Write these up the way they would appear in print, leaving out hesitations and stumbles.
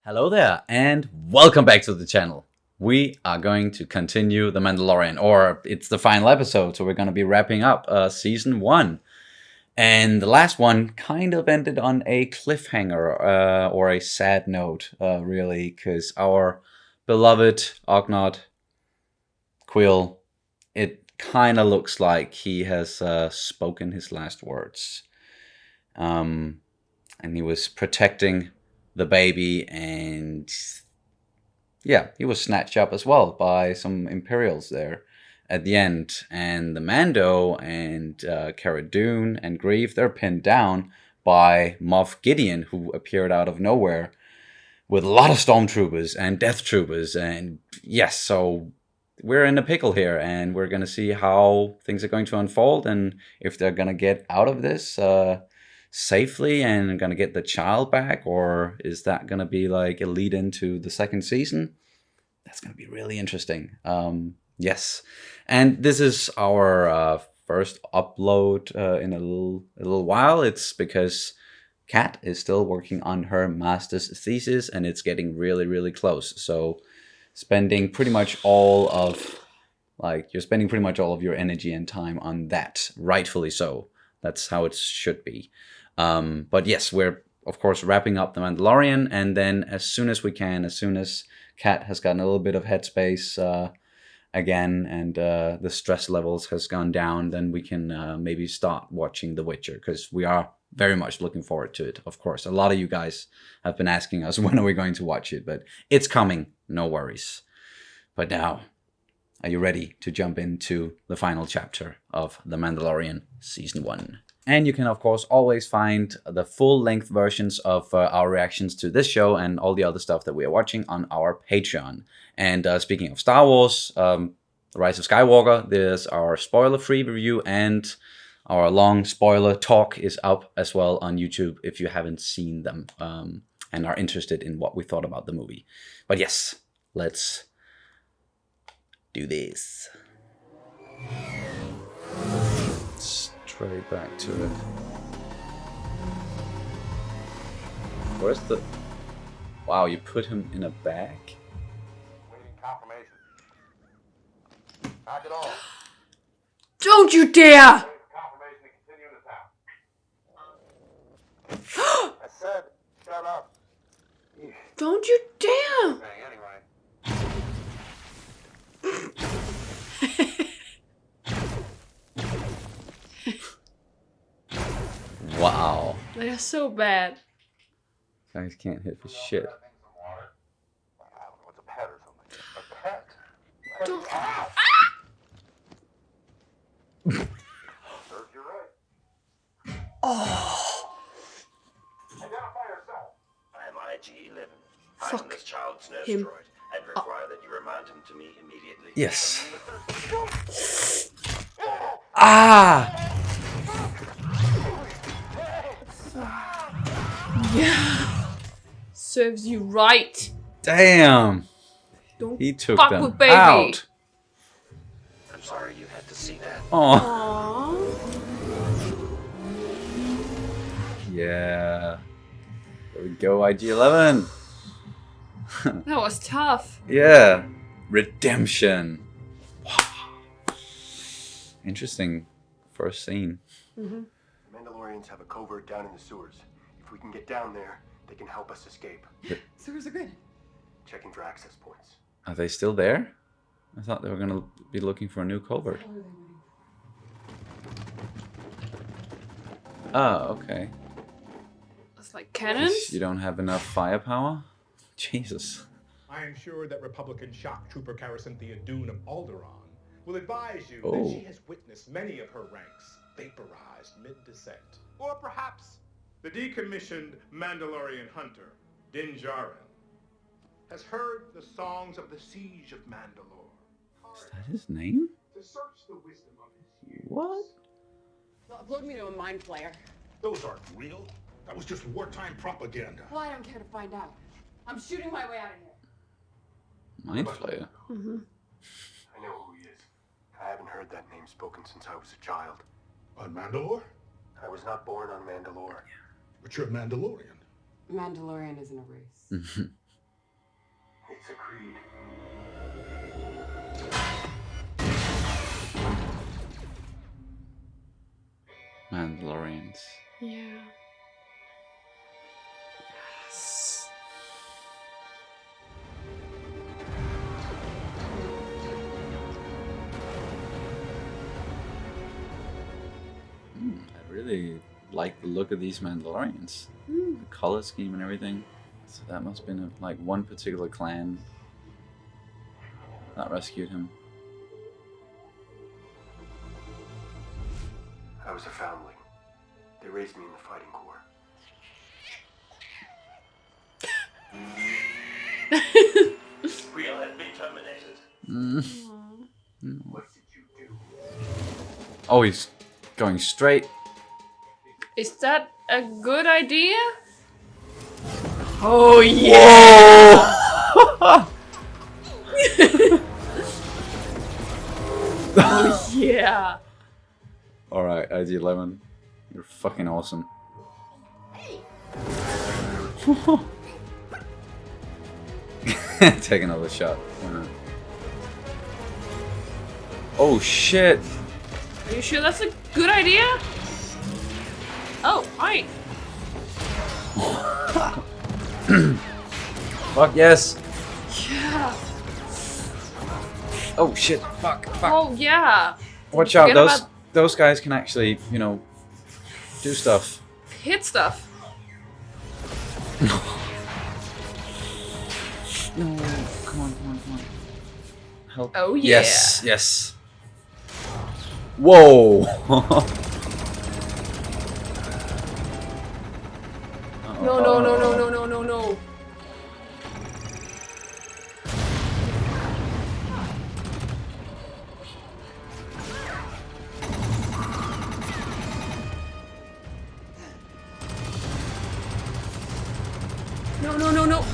Hello there, and welcome back to the channel. We are going to continue The Mandalorian, or it's the final episode, so we're going to be wrapping up Season 1. And the last one kind of ended on a cliffhanger, or a sad note, really, because our beloved Ognot Quill, it kind of looks like he has spoken his last words. And he was protecting the baby, and yeah, he was snatched up as well by some Imperials there at the end. And the Mando and Cara Dune and Grieve, they're pinned down by Moff Gideon, who appeared out of nowhere with a lot of stormtroopers and death troopers. And yes, so we're in a pickle here, and we're going to see how things are going to unfold and if they're going to get out of this safely and going to get the child back, or is that going to be like a lead into the second season? That's going to be really interesting. Yes, and this is our first upload in a little while. It's because Kat is still working on her master's thesis, and it's getting really close. So spending pretty much all of you're spending pretty much all of your energy and time on that, rightfully so. That's how it should be. But yes, we're of course wrapping up The Mandalorian, and then as soon as we can, as soon as Kat has gotten a little bit of headspace again, and the stress levels has gone down, then we can maybe start watching The Witcher, because we are very much looking forward to it. Of course, a lot of you guys have been asking us when are we going to watch it, but it's coming, no worries. But now, are you ready to jump into the final chapter of The Mandalorian Season 1? And you can, of course, always find the full-length versions of our reactions to this show and all the other stuff that we are watching on our Patreon. And speaking of Star Wars, The Rise of Skywalker, there's our spoiler-free review, and our long spoiler talk is up as well on YouTube if you haven't seen them and are interested in what we thought about the movie. But yes, let's do this. Straight back to it. Where's the... Wow, you put him in a bag? Waiting confirmation. Pack it all. Don't you dare! Confirmation to continue in the town. I said, shut up. Don't you dare! Hey, anyway. Wow. They are so bad. Guys can't hit for shit. I don't know, it's a pet or something. A pet? Don't- Ah! Serves you right. Oh, Identify yourself. I am IG-11. I am Fuck this child's nurse him. droid and require that you remand him to me immediately. Yes. Ah! yeah. Serves you right. Damn! Don't He took fuck them with baby. out. I'm sorry you had to see that. Oh, Aww. yeah. There we go, IG-11. That was tough. Yeah. Redemption. Wow. Interesting first scene. Mm-hmm. The Mandalorians have a covert down in the sewers. If we can get down there, they can help us escape. Sewers are good. Checking for access points. Are they still there? I thought they were going to be looking for a new covert. What are they waiting Oh, okay. It's like cannons? You don't have enough firepower? Jesus. I am sure that Republican shock trooper Caracinthia Dune of Alderaan will advise you Oh. that she has witnessed many of her ranks vaporized mid-descent. Or perhaps the decommissioned Mandalorian hunter, Din Djarin, has heard the songs of the siege of Mandalore. Is that his name? To search the wisdom of his years. What? They'll upload me to a mind flayer. Those aren't real. That was just wartime propaganda. Well, I don't care to find out. I'm shooting my way out of here. Mind Flayer. Mm-hmm. I know who he is. I haven't heard that name spoken since I was a child. On Mandalore? I was not born on Mandalore. But you're a Mandalorian. Mandalorian isn't a race. Mandalorians. Yeah. Yes. I really like the look of these Mandalorians. The color scheme and everything. So that must have been like one particular clan that rescued him. I was a foundling. They raised me in the fighting corps. We'll have been terminated. What did you do? Oh, he's going straight. Is that a good idea? Oh yeah! Oh yeah! Alright, IG-11. You're fucking awesome. Take another shot. Why not? Oh shit! Are you sure that's a good idea? Oh, right. Fuck yes! Yeah. Oh shit! Fuck! Fuck! Oh yeah. Watch out! Forget Those guys can actually, you know, do stuff. Hit stuff. No! Come on! Come on! Come on! Help! Oh yeah. Yes! Yes! Whoa! No, no, no, no, no, no, no, no. No, no, no, no.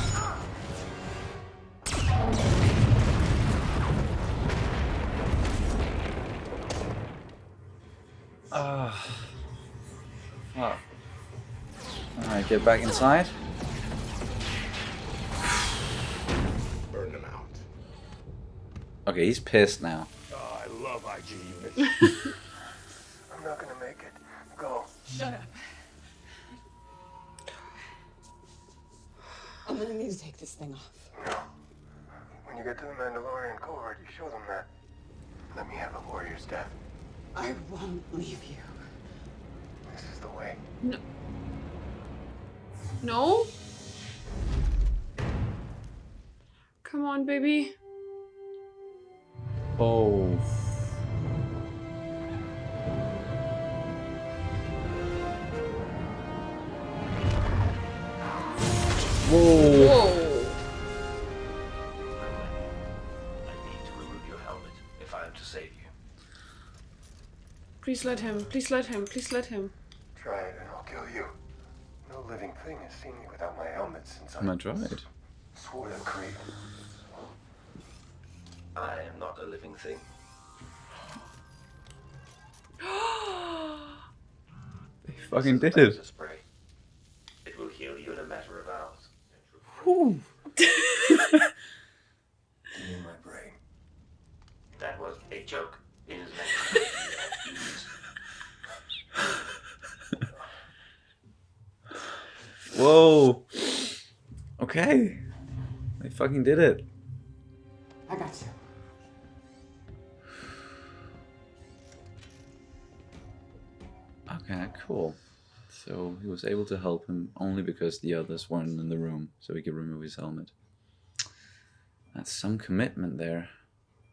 Fuck. Alright, get back inside. Burn them out. Okay, he's pissed now. Oh, I love IG units. I'm not gonna make it. Go. Shut up. I'm gonna need to take this thing off. No. When you get to the Mandalorian cohort, you show them that. Let me have a warrior's death. I won't leave you. This is the way. No. No? Come on, baby. Oh. Whoa. Whoa. I need to remove your helmet if I am to save you. Please let him. Please let him. Please let him. Try it and I'll kill you. No living thing has seen me without my helmet since I'm a droid. swore to creed. I am not a living thing. They fucking did This is it. spray. It will heal you in a matter of hours. Whew. In my brain. That was a joke. It is meant to ease. Whoa. Okay. They fucking did it. I got you. Okay, cool. So he was able to help him only because the others weren't in the room, so he could remove his helmet. That's some commitment there,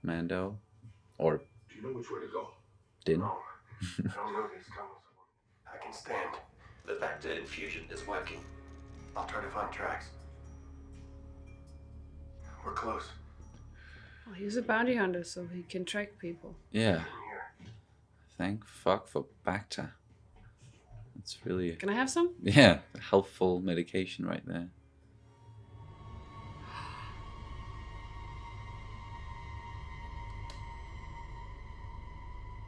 Mando. Or Do you know which way to go? Din. No. I don't know these tunnels. I can stand. The Vector infusion is working. I'll try to find tracks. We're close. Well, he's a bounty hunter, so he can track people. Yeah. From here. Thank fuck for Bacta. That's really, Can I have some? yeah, helpful medication right there.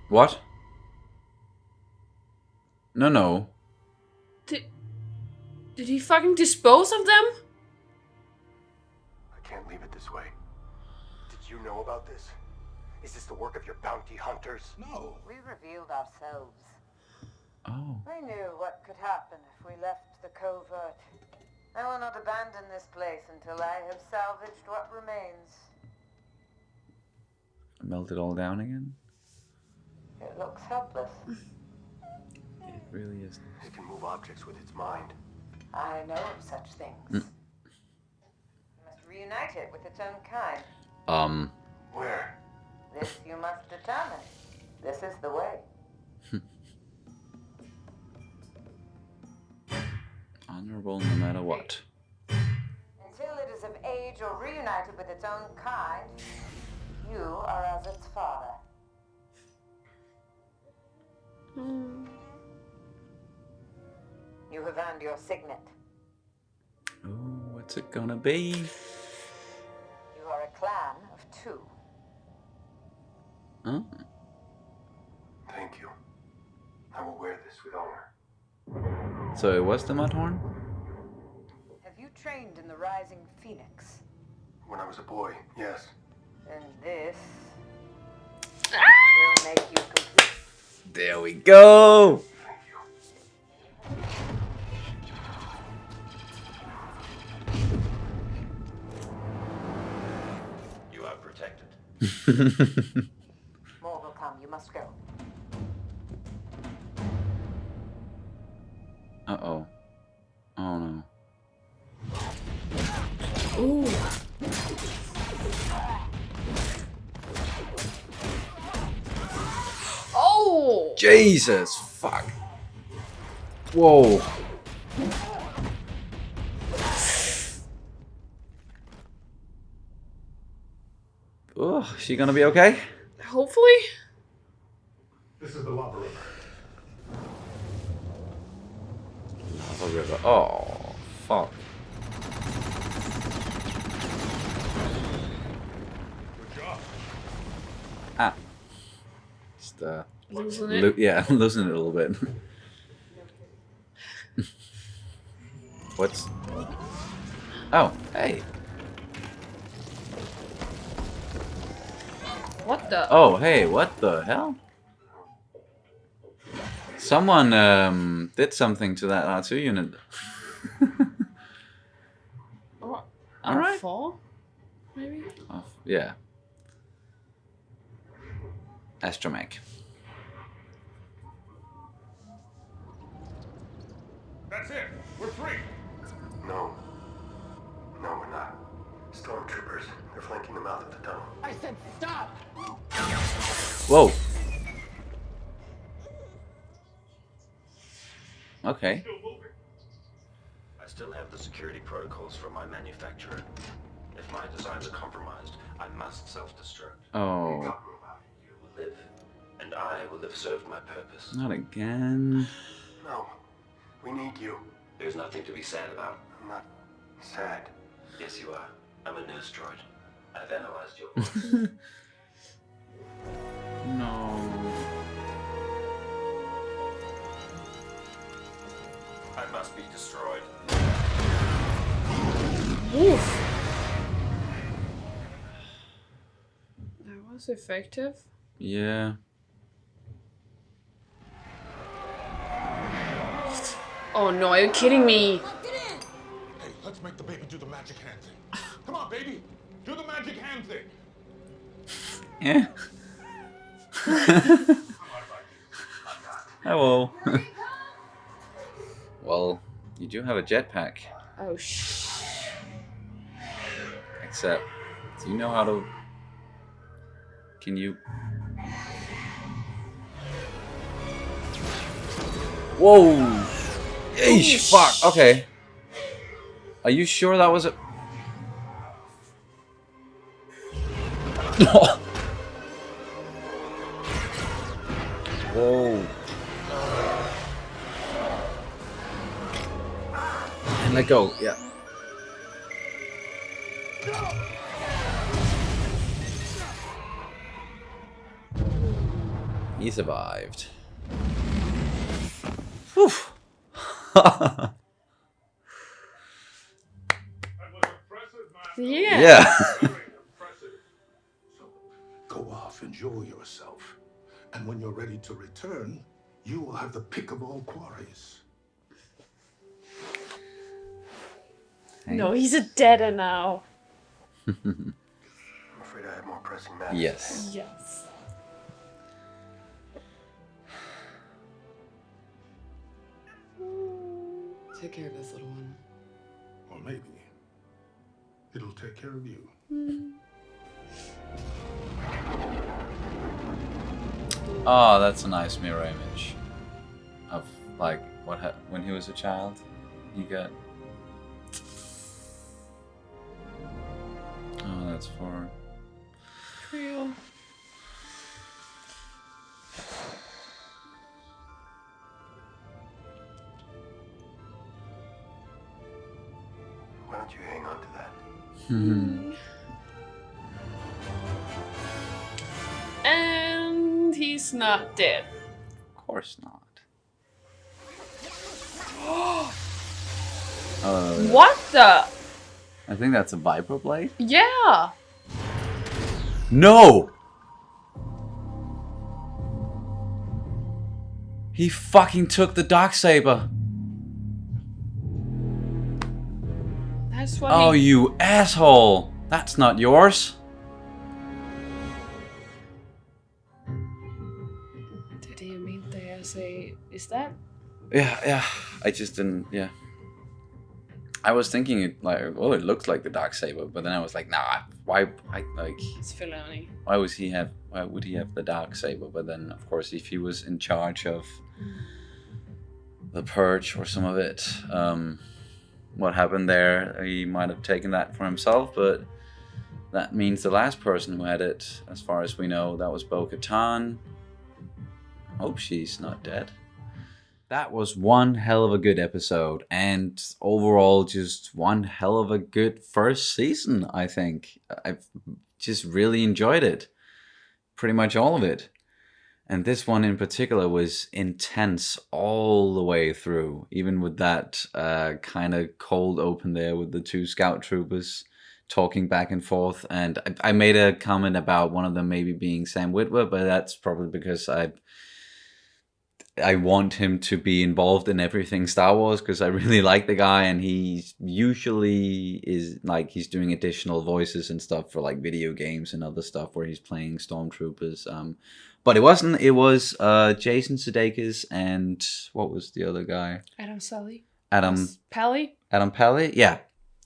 What? No, no. Did he fucking dispose of them? I can't leave it this way. Did you know about this? Is this the work of your bounty hunters? No. We revealed ourselves. Oh. I knew what could happen if we left the covert. I will not abandon this place until I have salvaged what remains. Melt it all down again? It looks helpless. It really is. It can move objects with its mind. I know of such things. You must reunite it with its own kind. Where? This you must determine. This is the way. Honorable no matter what. Until it is of age or reunited with its own kind, you are as its father. You have earned your signet. Oh, what's it gonna be? You are a clan of 2. Huh? Thank you. I will wear this with honor. So it was the Mudhorn? Have you trained in the Rising Phoenix? When I was a boy, yes. Then this will make you complete. There we go! Thank you. You are protected. More will come. You must go. Uh-oh. Oh no. Ooh. Oh! Jesus! Fuck! Whoa! Oh, she gonna be okay? Hopefully. This is the lava river. Lava river. Oh, fuck. Good job. Ah. Just, Losing it. yeah, losing it a little bit. What's... Oh, hey. What the? Oh, hey, what the hell? Someone did something to that R2 unit. Oh, Alright. fall? Maybe? Yeah. Astromech. That's it. We're free. No. No, we're not. Stormtroopers. They're flanking the mouth of the tunnel. I said stop! Whoa. Okay. Still moving. I still have the security protocols from my manufacturer. If my designs are compromised, I must self-destruct. Oh, You will live, and I will have served my purpose. not again. No. We need you. There's nothing to be sad about. I'm not sad. Yes, you are. I'm a nurse droid. I've analyzed your voice. No. I must be destroyed. Oof. That was effective. Yeah. Oh no, are you kidding me? Hey, let's make the baby do the magic hand thing. Come on, baby. Do the magic hand thing. Yeah. Hello. Well, you do have a jetpack. Oh shh. Except, do you know how to... Can you... Whoa! Eesh, fuck, okay. Are you sure that was a... Whoa. And let go, yeah. He survived. Whew. That was impressive, man. Yeah. Yeah. Very impressive. So go off, enjoy yourself. And when you're ready to return, you will have the pick of all quarries. No, he's a deader now. I'm afraid I have more pressing matters. Yes. Yes. Take care of this little one. Or maybe it'll take care of you. Oh, that's a nice mirror image of like when he was a child. He got. Oh, that's for. Real. Why don't you hang on to that? And he's not dead. Of course not. What the? I think that's a Viper blade. Yeah. No! He fucking took the Darksaber. That's what Oh, he... you asshole! That's not yours. Did he mean there's a... Is that... Yeah. I just didn't. Yeah. I was thinking it like, oh, it looks like the Darksaber, but then I was like, nah. Why? It's Filoni. Why would he have the Darksaber? But then, of course, if he was in charge of the Purge or some of it, what happened there, he might have taken that for himself. But that means the last person who had it, as far as we know, that was Bo-Katan. Hope she's not dead. That was one hell of a good episode, and overall just one hell of a good first season, I think. I've just really enjoyed it. Pretty much all of it. And this one in particular was intense all the way through, even with that kind of cold open there with the two scout troopers talking back and forth. And I made a comment about one of them maybe being Sam Witwer, but that's probably because I want him to be involved in everything Star Wars because I really like the guy, and he usually is like he's doing additional voices and stuff for like video games and other stuff where he's playing stormtroopers. But it wasn't. It was Jason Sudeikis and what was the other guy? Adam Sully. Pally. Adam Pally. Yeah.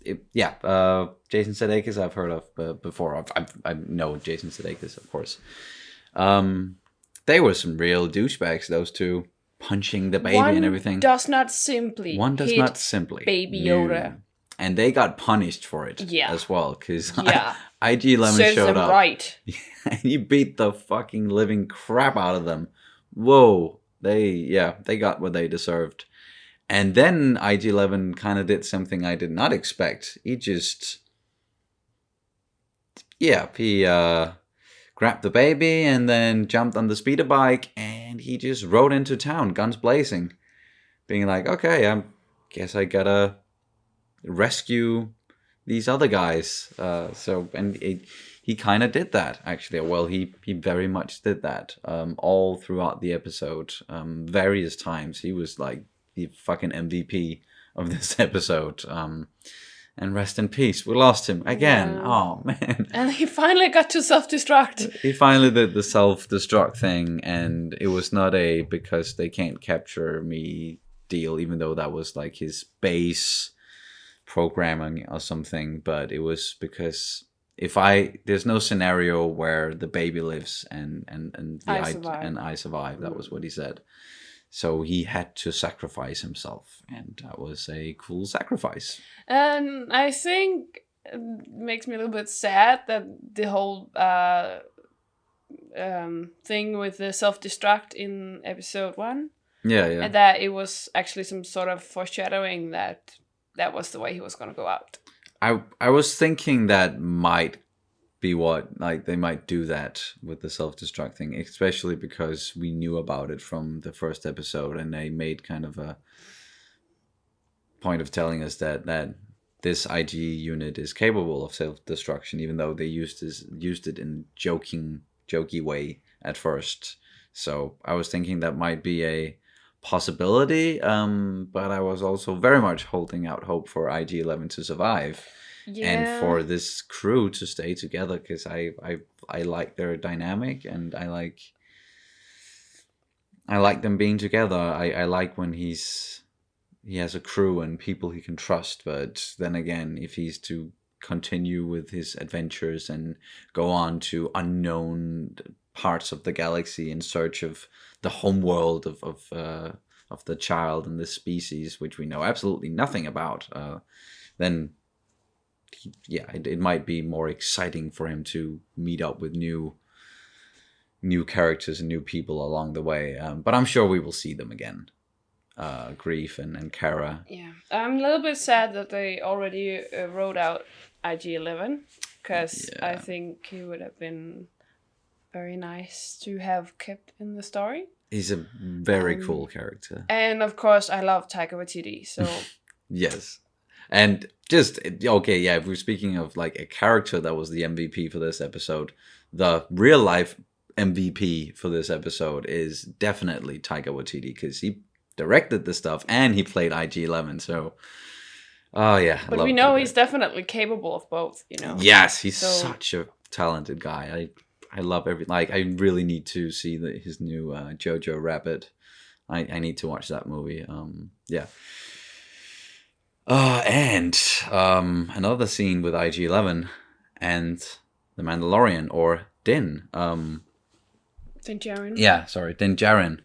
Jason Sudeikis I've heard of before. I know Jason Sudeikis, of course. They were some real douchebags, those two, punching the baby and everything. One does not simply Baby Yoda. No. And they got punished for it as well, because IG-11 Serves showed them up. Right. And he beat the fucking living crap out of them. Whoa. They got what they deserved. And then IG-11 kind of did something I did not expect. He just... he grabbed the baby and then jumped on the speeder bike and he just rode into town, guns blazing, being like, okay, I guess I gotta rescue these other guys. He kind of did that, actually. Well, he very much did that all throughout the episode. Various times. He was like the fucking MVP of this episode. And rest in peace. We lost him again. Yeah. Oh, man. And he finally got to self-destruct. He finally did the self-destruct thing. And it was not a because they can't capture me deal, even though that was like his base programming or something. But it was because there's no scenario where the baby lives and I survive. That was what he said. So he had to sacrifice himself, and that was a cool sacrifice. And I think it makes me a little bit sad that the whole thing with the self-destruct in episode 1. Yeah. And that it was actually some sort of foreshadowing that was the way he was going to go out. I was thinking that might be what, like, they might do that with the self-destruct thing, especially because we knew about it from the first episode, and they made kind of a point of telling us that this IG unit is capable of self-destruction, even though they used it in jokey way at first. So I was thinking that might be a possibility, but I was also very much holding out hope for IG-11 to survive and for this crew to stay together, because I like their dynamic, and I like them being together. I like when he has a crew and people he can trust, but then again, if he's to continue with his adventures and go on to unknown parts of the galaxy in search of the home world of the child and the species, which we know absolutely nothing about, then it might be more exciting for him to meet up with new characters and new people along the way. But I'm sure we will see them again. Grief and Kara. Yeah, I'm a little bit sad that they already wrote out IG-11, because I think he would have been very nice to have kept in the story. He's a very cool character. And of course, I love Taika Waititi, so... Yes. And just, okay, yeah, if we're speaking of like a character that was the MVP for this episode, the real life MVP for this episode is definitely Taika Waititi, because he directed the stuff and he played IG-11, so... Oh, yeah. But we know he's definitely capable of both, you know? Yes, he's such a talented guy. I love I really need to see his new Jojo Rabbit. I need to watch that movie. Yeah. And another scene with IG-11 and the Mandalorian, or Din. Din Djarin. Yeah, sorry, Din Djarin.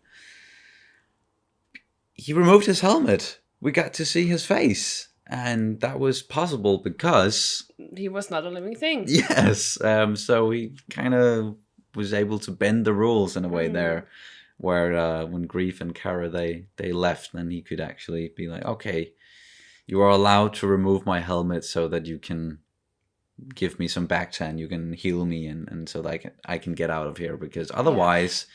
He removed his helmet. We got to see his face. And that was possible because... he was not a living thing. Yes. So he kind of was able to bend the rules in a way there, where when Grief and Kara, they left, then he could actually be like, okay, you are allowed to remove my helmet so that you can give me some back-tan, you can heal me, and so that I can get out of here, because otherwise...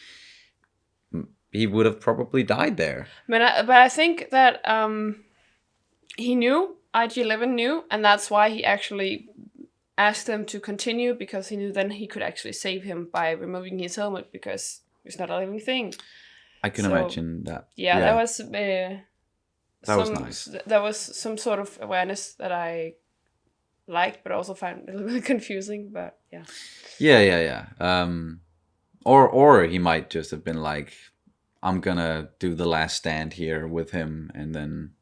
he would have probably died there. But I think that he knew, IG-11 knew, and that's why he actually asked them to continue, because he knew then he could actually save him by removing his helmet, because he's not a living thing. I can imagine that. Yeah, that was... that was nice. That was some sort of awareness that I liked, but also found a little bit confusing, but yeah. Yeah. Or he might just have been like, I'm gonna do the last stand here with him, and then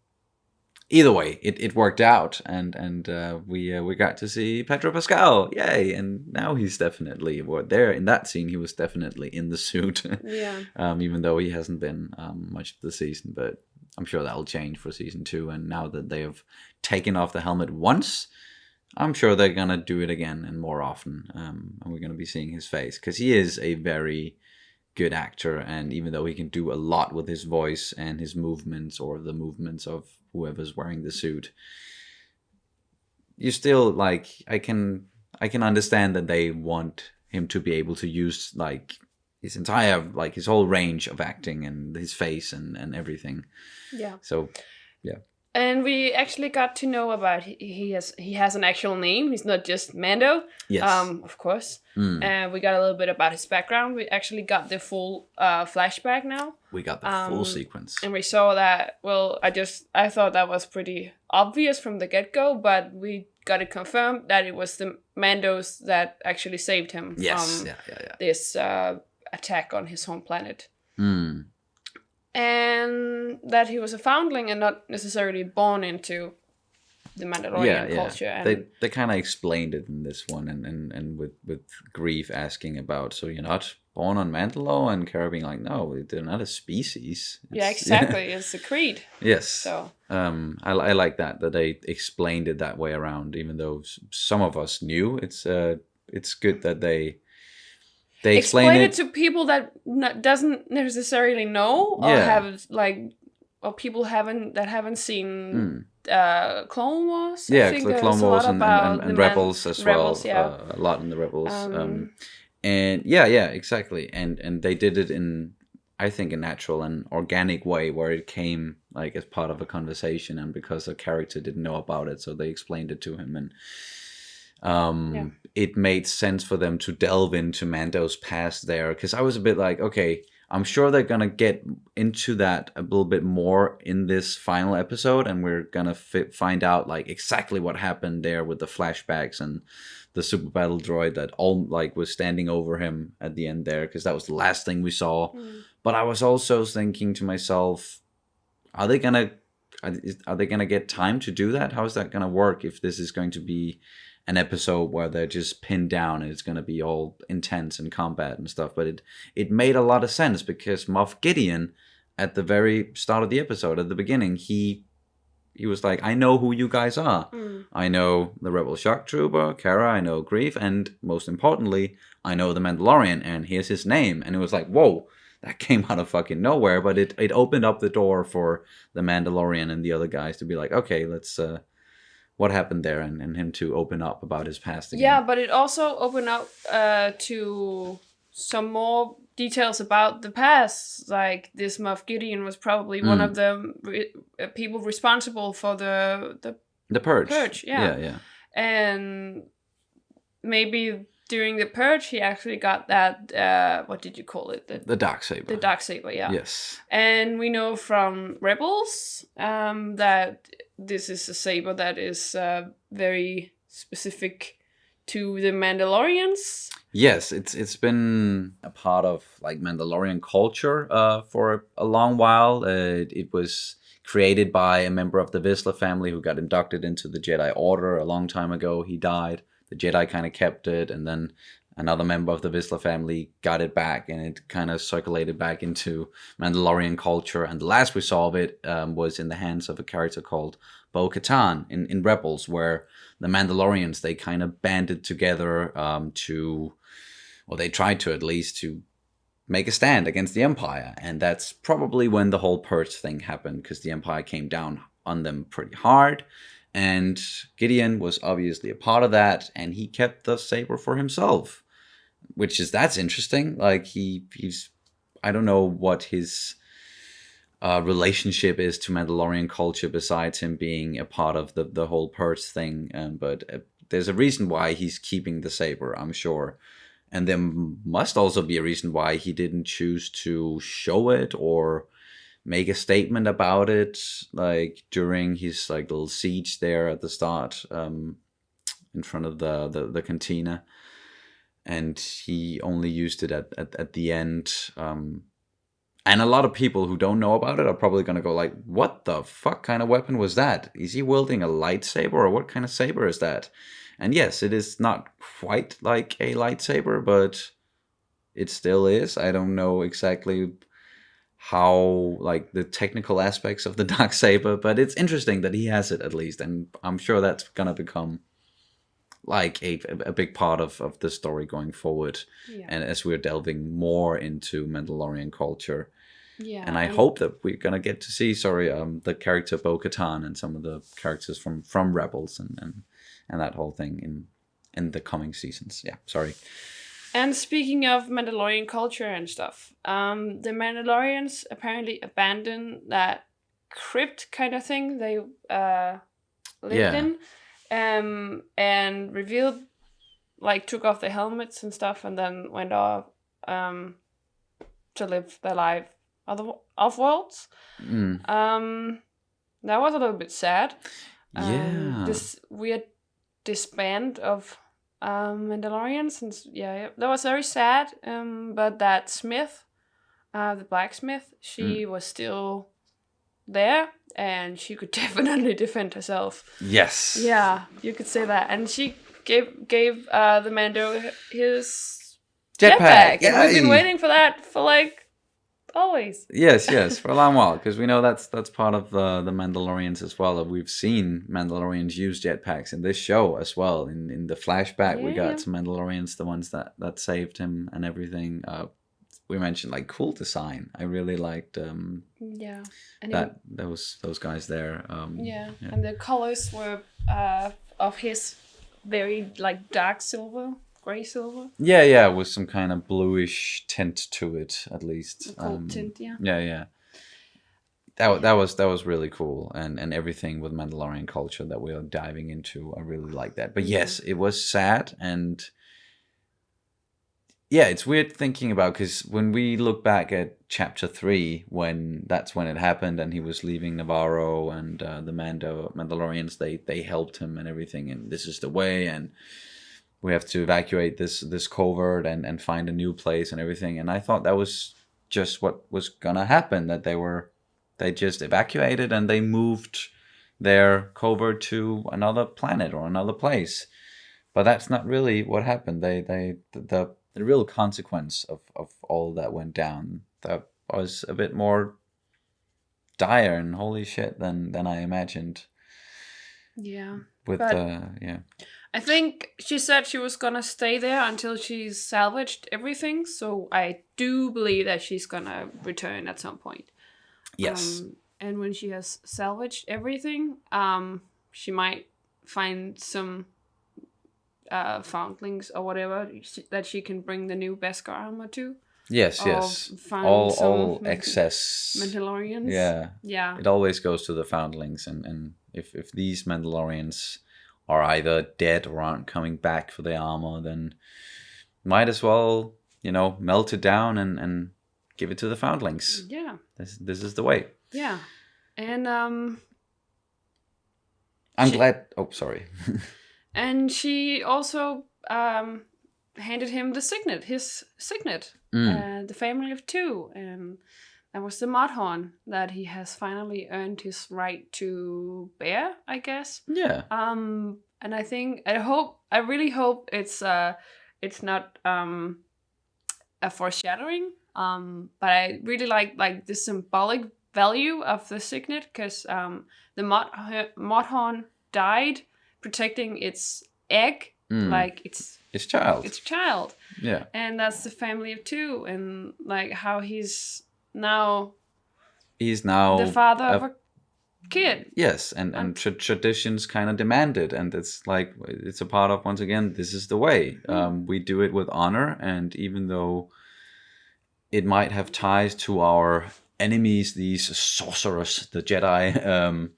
either way, it worked out, and we got to see Pedro Pascal, yay! And now he's definitely there in that scene. He was definitely in the suit, yeah. Even though he hasn't been much of the season, but I'm sure that'll change for season 2. And now that they have taken off the helmet once, I'm sure they're gonna do it again and more often, and we're gonna be seeing his face, because he is a very good actor, and even though he can do a lot with his voice and his movements, or the movements of whoever's wearing the suit, you still like, I can understand that they want him to be able to use like his entire, like his whole range of acting and his face and everything. Yeah. So yeah. And we actually got to know about he has an actual name. He's not just Mando. Yes. Of course. And we got a little bit about his background. We actually got the full flashback now. We got the full sequence. And we saw that. Well, I thought that was pretty obvious from the get-go, but we got it confirmed that it was the Mandos that actually saved him from this attack on his home planet. And that he was a foundling and not necessarily born into the Mandalorian culture. And they kind of explained it in this one, and with Grief asking about, so you're not born on Mandalore, and Kara being like, no, they're not a species. Exactly. It's a creed. Yes. So I like that they explained it that way around, even though some of us knew. It's good that they explain it to people that doesn't necessarily know, or have or people haven't seen Clone Wars. Yeah, the Clone Wars and Rebels as well. A lot in the Rebels. And exactly. And they did it in, I think, a natural and organic way, where it came like as part of a conversation, and because a character didn't know about it, so they explained it to him, and it made sense for them to delve into Mando's past there, because I was a bit like, okay, I'm sure they're gonna get into that a little bit more in this final episode, and we're gonna find out like exactly what happened there with the flashbacks and the super battle droid that all like was standing over him at the end there, because that was the last thing we saw. But I was also thinking to myself, are they gonna get time to do that? How is that gonna work if this is going to be an episode where they're just pinned down and it's going to be all intense and combat and stuff? But it made a lot of sense, because Moff Gideon, at the very start of the episode, at the beginning, he was like, I know who you guys are. I know the Rebel Shock Trooper, Kara, I know Grief, and most importantly, I know the Mandalorian, and here's his name. And it was like, whoa, that came out of fucking nowhere, but it opened up the door for the Mandalorian and the other guys to be like, okay, let's... what happened there, and him to open up about his past again. Yeah, but it also opened up to some more details about the past. Like, this Moff Gideon was probably one of the people responsible for the Purge. Purge, yeah. Yeah. And maybe during the Purge, he actually got that, what did you call it? The Darksaber. The Darksaber, yeah. Yes. And we know from Rebels that this is a saber that is very specific to the Mandalorians. Yes, it's been a part of like Mandalorian culture for a long while. It was created by a member of the Vizsla family who got inducted into the Jedi Order a long time ago. He died. The Jedi kind of kept it, and then another member of the Vizsla family got it back, and it kind of circulated back into Mandalorian culture. And the last we saw of it was in the hands of a character called Bo-Katan in Rebels, where the Mandalorians, they kind of banded together they tried to at least, to make a stand against the Empire. And that's probably when the whole Purge thing happened, because the Empire came down on them pretty hard. And Gideon was obviously a part of that, and he kept the saber for himself, that's interesting. Like he's I don't know what his relationship is to Mandalorian culture besides him being a part of the whole Purge thing, but there's a reason why he's keeping the saber, I'm sure. And there must also be a reason why he didn't choose to show it or make a statement about it, like during his like little siege there at the start, in front of the cantina, and he only used it at the end. And a lot of people who don't know about it are probably gonna go like, "What the fuck kind of weapon was that? Is he wielding a lightsaber, or what kind of saber is that?" And yes, it is not quite like a lightsaber, but it still is. I don't know exactly how, like, the technical aspects of the Darksaber, but it's interesting that he has it at least, and I'm sure that's gonna become like a big part of the story going forward. Yeah. And as we're delving more into Mandalorian culture. Yeah. And I hope that we're gonna get to see the character Bo-Katan and some of the characters from Rebels and that whole thing in the coming seasons. Yeah, sorry. And speaking of Mandalorian culture and stuff, the Mandalorians apparently abandoned that crypt kind of thing they lived in, and revealed, like, took off their helmets and stuff, and then went off to live their life off-worlds. That was a little bit sad. This weird disband of Mandalorians, and that was very sad. But that Smith, the blacksmith, she was still there, and she could definitely defend herself. Yes. Yeah, you could say that. And she gave the Mando his jetpack. Yeah, we've been waiting for that for like always. Yes, for a long while, because we know that's part of the Mandalorians as well. We've seen Mandalorians use jetpacks in this show as well. In the flashback, we got some Mandalorians, the ones that saved him and everything. We mentioned, like, cool design. I really liked and those guys there. And the colors were of his very, like, dark silver. Gray silver. Yeah, with some kind of bluish tint to it, at least. Gold tint, yeah. Yeah. That was really cool, and everything with Mandalorian culture that we are diving into, I really like that. But yes, it was sad, and yeah, it's weird thinking about, because when we look back at chapter 3, that's when it happened, and he was leaving Navarro, and the Mandalorians, they helped him and everything, and this is the way, and we have to evacuate this covert and find a new place and everything. And I thought that was just what was gonna happen, that they just evacuated and they moved their covert to another planet or another place. But that's not really what happened. The real consequence of all that went down, that was a bit more dire and holy shit than I imagined. Yeah. With But yeah. I think she said she was gonna stay there until she's salvaged everything. So I do believe that she's gonna return at some point. Yes. And when she has salvaged everything, she might find some foundlings or whatever that she can bring the new Beskar armor to. Yes, Or yes. find All some excess. Mandalorians. Yeah. Yeah. It always goes to the foundlings, and if these Mandalorians are either dead or aren't coming back for the armor, then might as well, melt it down and give it to the foundlings. Yeah. This is the way. Yeah. And I'm glad. Oh, sorry. and she also handed him his signet, the family of 2, and that was the Mudhorn that he has finally earned his right to bear, I guess. Yeah. And I really hope it's not a foreshadowing. But I really like the symbolic value of the signet, because the Mudhorn died protecting its egg, like its child. Yeah. And that's the family of 2, and like how he's now the father of a kid. Yes, and traditions kind of demand it, and it's a part of, once again, this is the way. We do it with honor, and even though it might have ties to our enemies, these sorcerers, the Jedi,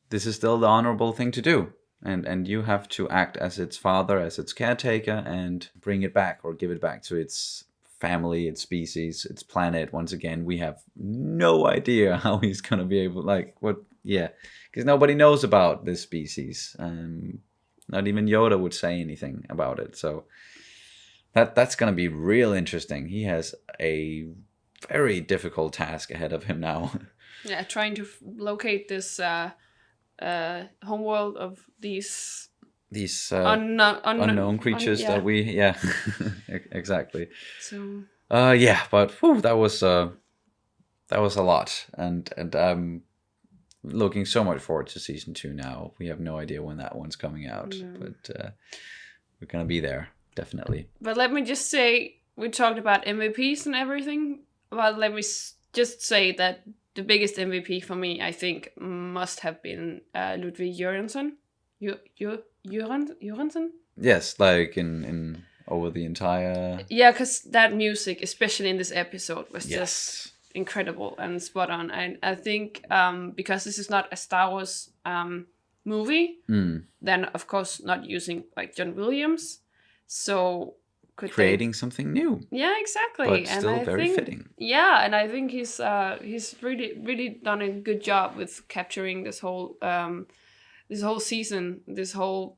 this is still the honorable thing to do. And you have to act as its father, as its caretaker, and bring it back or give it back to its family, its species, its planet. Once again, we have no idea how he's going to be able, because nobody knows about this species. Not even Yoda would say anything about it. So that's going to be real interesting. He has a very difficult task ahead of him now. Yeah, trying to locate this homeworld of these unknown creatures yeah. that we exactly. So but that was a lot, and I'm looking so much forward to season 2 now. We have no idea when that one's coming out, but we're gonna be there definitely. But let me just say, we talked about MVPs and everything, but let me just say that the biggest MVP for me, I think, must have been Ludwig Göransson. Göransson? Yes, like in over the entire. Yeah, because that music, especially in this episode, was Yes. just incredible and spot on. And I think because this is not a Star Wars movie, then of course not using like John Williams, so creating something new. Yeah, exactly. But and still I very think, fitting. Yeah, and I think he's really done a good job with capturing this whole season, this whole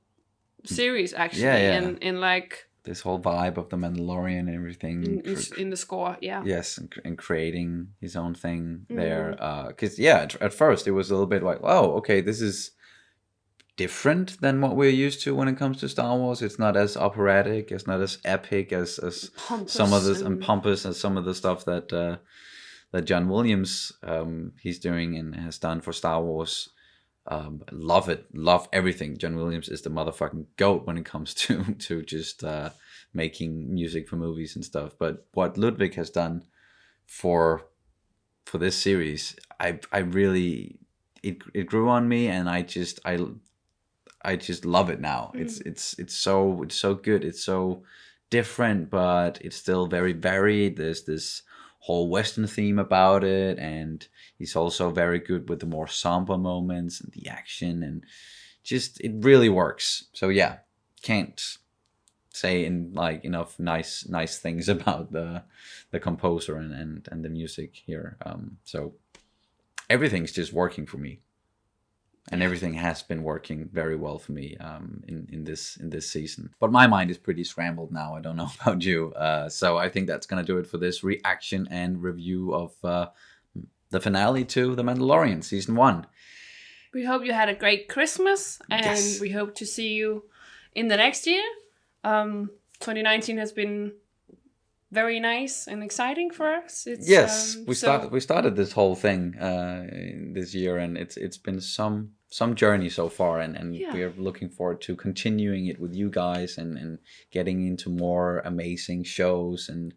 series actually, Yeah. in like this whole vibe of the Mandalorian and everything in the score. Yeah. Yes, and creating his own thing there. Because at first it was a little bit like, wow, okay, this is different than what we're used to when it comes to Star Wars. It's not as operatic, it's not as epic as some of this, and pompous as some of the stuff that John Williams he's doing and has done for Star Wars. Love it, love everything. John Williams is the motherfucking GOAT when it comes to just making music for movies and stuff. But what Ludwig has done for this series, I really it grew on me, and I just love it now. It's so good. It's so different, but it's still very varied. There's this whole Western theme about it, and he's also very good with the more somber moments and the action, and just it really works. So yeah, can't say in like enough nice things about the composer and the music here. So everything's just working for me, and everything has been working very well for me in this season. But my mind is pretty scrambled now. I don't know about you. So I think that's gonna do it for this reaction and review of the finale to The Mandalorian season 1. We hope you had a great Christmas, and Yes. we hope to see you in the next year. 2019 has been very nice and exciting for us. Yes, we started this whole thing this year, and it's been some journey so far, and Yeah. we're looking forward to continuing it with you guys and getting into more amazing shows and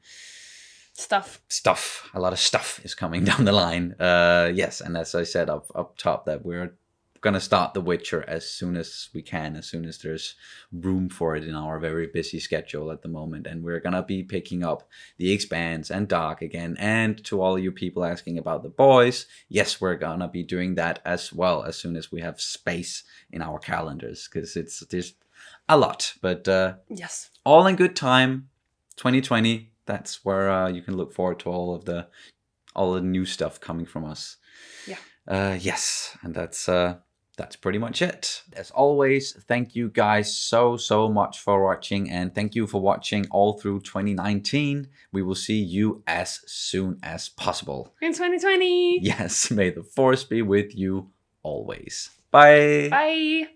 stuff. A lot of stuff is coming down the line. Yes, and as I said up top, that we're gonna start The Witcher as soon as we can, as soon as there's room for it in our very busy schedule at the moment. And we're gonna be picking up The Expanse and Dark again. And to all you people asking about The Boys, yes, we're gonna be doing that as well as soon as we have space in our calendars, because there's a lot. But Yes. all in good time. 2020, that's where you can look forward to all the new stuff coming from us. Yeah. Yes, and that's pretty much it. As always, thank you guys so much for watching, and thank you for watching all through 2019. We will see you as soon as possible. In 2020. Yes, may the force be with you always. Bye. Bye.